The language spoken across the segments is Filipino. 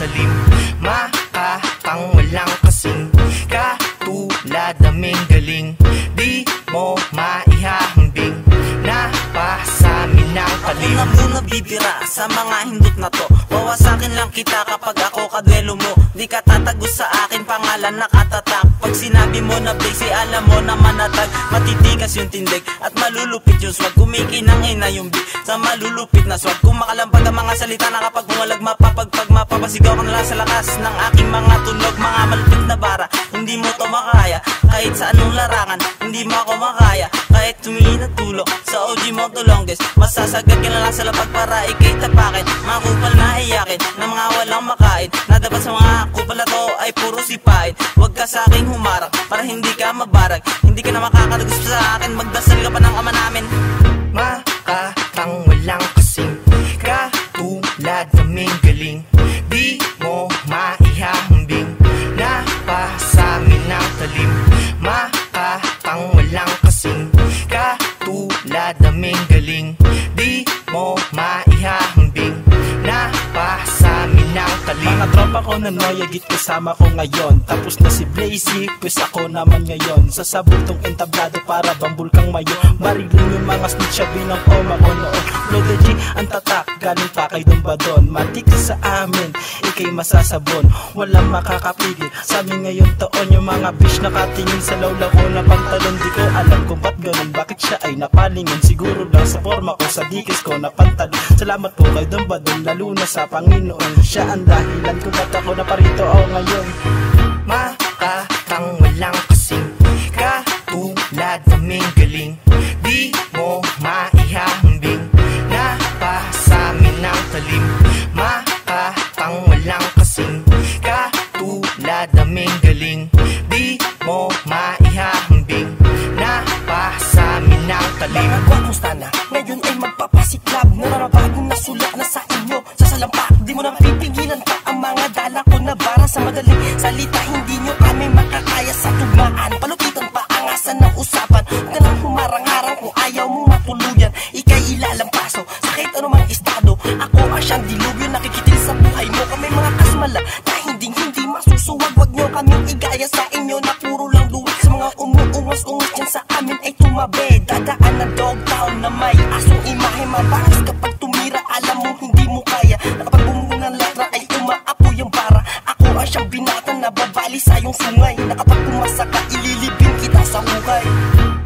talim. Makakang walang kasing katulad naming galing. Di mo maihahambing, napasamin ng talim. Ako na muna bibira sa mga hindot na to. Wawasakin lang kita kapag ako kadwelo mo. Di ka tatagos sa akin, pangalan nakatatak. Pag sinabi mo na basic, alam mo na manatag. Matitikas yung tindig at malulupit yung swag. Kumikinang ina yung beat sa malulupit na swag. Kung makalampag ang mga salita na kapag bumalag mapapagpag, mapapasigaw ka na lang sa lakas ng aking mga tunog. Mga malupit na bara, hindi mo to makaya. Kahit sa anong larangan, hindi mo ako makaya. Kahit tumingin na tulog sa OG mo to longest, masasagad ka na lang sa lapag para ikay tapakin. Mga kupal na iyakin, na mga walang makain, na dapat sa mga kupal na to ay puro sipain. Huwag ka sa aking humarang para hindi ka mabarag. Hindi ka na makakatagos sa akin, magdasal ka pa ng ama namin. Makakang walang kasing katulad naming galing. Di mo maihahambing, napasamin ng talim. Makakang walang kasing katulad naming galing. Di mo maihahambing, napasamin ng talim. Mga tropa ko na noyagit kasama ko ngayon. Tapos na si Blazy, pues ako naman ngayon. Sa sabutong entablado para bambul kang mayo. Marilin yung mga snitch, sabi ng oma ko noon. Loaded G, ang tatak, galing pa kay Dumbadon. Matik sa amin, ikay masasabon. Walang makakapigil, sa amin ngayon taon. Yung mga bitch nakatingin sa lawla ko na pantalon. Di ko alam kung ba't ganun, bakit siya ay napalingin. Siguro lang sa forma ko, sa dikis ko na pantalon. Salamat po kay Dumbadon, lalo na sa Panginoon. Siya ang dahilan kung ba't ako naparito ako ngayon. Makakang walang kasing katulad naming galing. Di mo maihahambing, napasamin ng talim. Makakang walang kasing katulad naming galing. Di mo maihahambing, napasamin ng talim. Mga kumusta na? Ngayon ay magpapasiklab. Nararabagong na sulat na sa inyo. Sa salampak, di mo na pipigilan pa ang mga dala ko na bara. Sa madaling salita, hindi nyo kami makakaya sa tugmaan. Palupitan pa ang asan ng usapan. Huwag ka nang humarang-harang kung ayaw mo matuluyan. Ika'y ilalampaso sa kahit anumang estado. Ako ang siyang dilubyo, nakikitil sa buhay mo. Kami mga kasmala na hindi masusuwag. Huwag nyo kaming igaya sa inyo na puro lang luwag. Sa mga umuungas-ungas dyan sa amin ay tumabi. Dadaan na dog town na may asong imahe. Mabangis kapag tumira, alam mo hindi mo kaya. Na kapag bumuo ng letra ay umaapoy ang bara. Ako ang siyang binata na babali sa iyong sungay. Na kapag pumasa ka, ililibing kita sa hukay.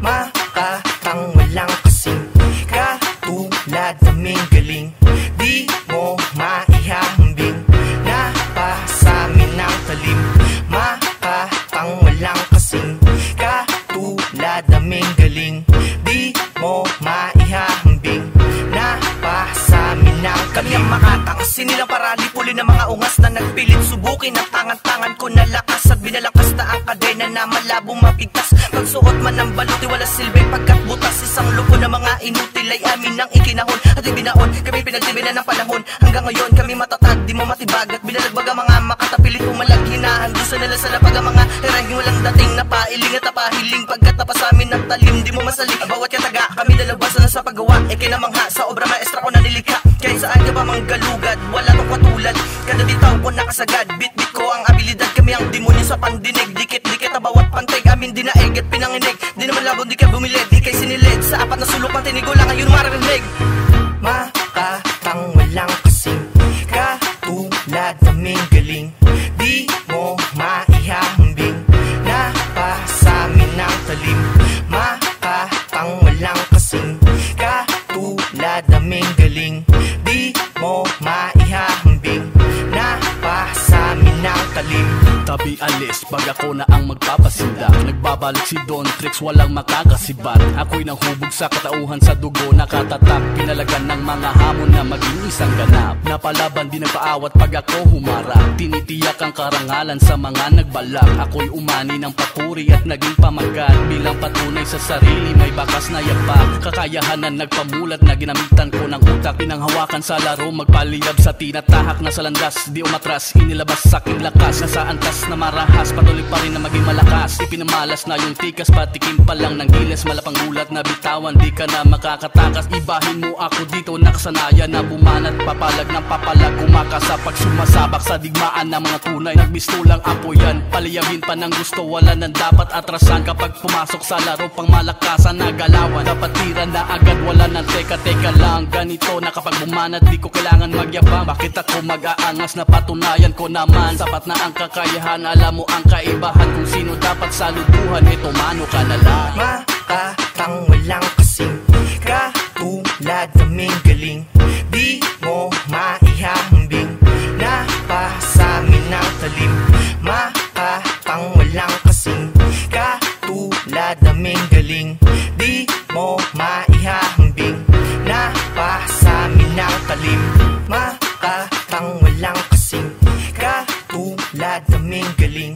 Makakang walang kasing katulad naming galing. Di mo maihahambing, napasamin ng talim. Makakang walang kasing katulad naming galing. Di mo maihahambing, napasamin ng Kami ang makatang, sinilang parali puli ng mga ungas na nagpilit subukin ang tangan-tangan ko na lakas. At binalakas na ang kadena na malabong mapigtas. Pagsuot man ng baluti, wala silbing pagkat butas. Isang lupo ng mga inutil ay amin nang ikinahon at ibinaon. Kami pinagtibinan ng panahon, hanggang ngayon kami matatag, di mo matibag. At binalagbag ang mga makatapilit umalag. Hinahandusan nila sa lapag ang mga herahing walang dating na pailing at napahiling. Pagkat napasamin ng talim, di mo masalik ang bawat kataga. Kami dalawasan na sa paggawa, ikinamangha sa obra maestra ko na nilikha. Kahit saan ka pa manggalugad, wala nang katulad. Kada bitaw ko nakasagad, bit-bit ko ang abilidad. Kami ang demonyo sa pandinig, dikit-dikit na bawat pantay. Amin dinaeg at pinanginig, di naman labong di ka bumilid. Di kay sinilid, sa apat na sulok ng tinig ko lang ngayon maririnig. Makakang walang kasing katulad naming galing. Di mo maihahambing, napasamin ng talim. Makakang walang kasing katulad naming galing. Di mo maihahambing, napasamin ng talim. Tabi alis, pag ako na ang magpapasinda. Nagbabalik si Don Tricks, walang makakasibat. Ako'y nahubog sa katauhan sa dugo, nakatatak. Pinalagan ng mga hamon na maging isang ganap. Napalaban, di nagpaawat pag ako humarap. Tinitiyak ang karangalan sa mga nagbalak. Ako'y umani ng papuri at naging pamagat. Bilang patunay sa sarili, may bakas na yapak. Kakayahan na nagpamulat na ginamitan ko ng utak. Pinanghawakan sa laro, magpaliyab sa tinatahak na sa landas. Di umatras, inilabas sa aking lakas. Nasaan tas lakas na marahas, patuloy pa rin na maging malakas. Ipinamalas na yung tikas, patikim pa lang ng gilas. Malapang gulat na bitawan, di ka na makakatakas. Ibahin mo ako dito, nakasanayan na bumanat. Papalag ng papalag, kumakasapag sumasabak sa digmaan ng mga tunay. Nagmistulang apoyan, paliyagin pa ng gusto, wala nang dapat atrasan. Kapag pumasok sa laro, pang malakasan na galawan. Dapat tira na agad, wala nang teka lang. Ganito na kapag bumanat, di ko kailangan magyabang. Bakit ako mag-aangas na patunayan ko naman sapat na ang kakayahan, alam mo ang kaibahan. Kung sino dapat saluduhan, ito mano ka na lang. Makakang walang kasing katulad naming galing. Di mo maihahambing, napasamin ng talim. Makakang walang kasing katulad naming galing. Di mo maihahambing, napasamin ng talim. Makakang walang kasing katulad naming galing.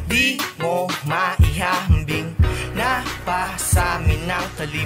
Di mo maihahambing, napasamin ng talim.